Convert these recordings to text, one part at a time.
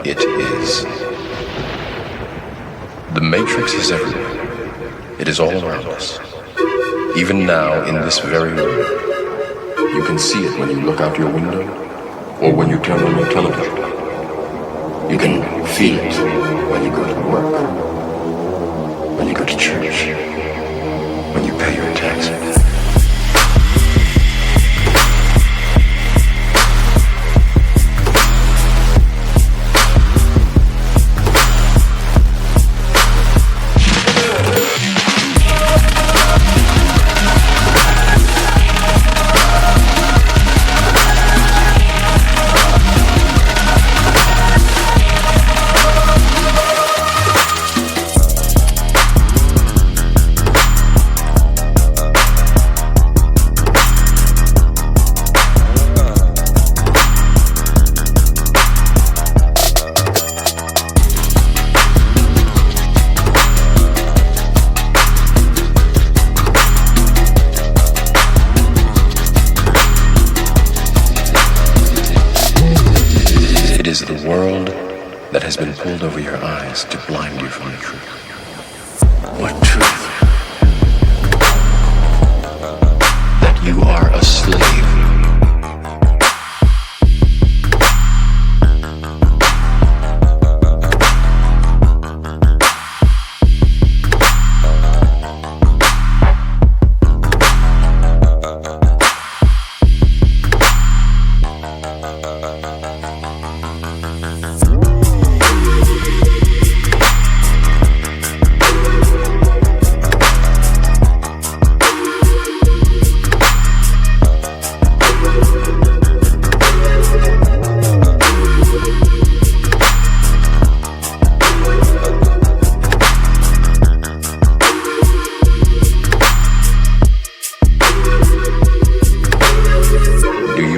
it is. The matrix is everywhere. It is all around us. Even now, in this very room. You can see it when you look out your window or when you turn on your television. You can feel it when you go to work, when you go to church, when you pay your taxes. It is the world that has been pulled over your eyes to blind you from the truth. What truth? That you are a slave.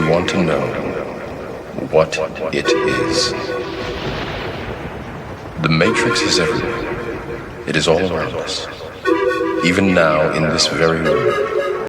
Want to know what it is. The matrix is everywhere. It is all around us. Even now, in this very room.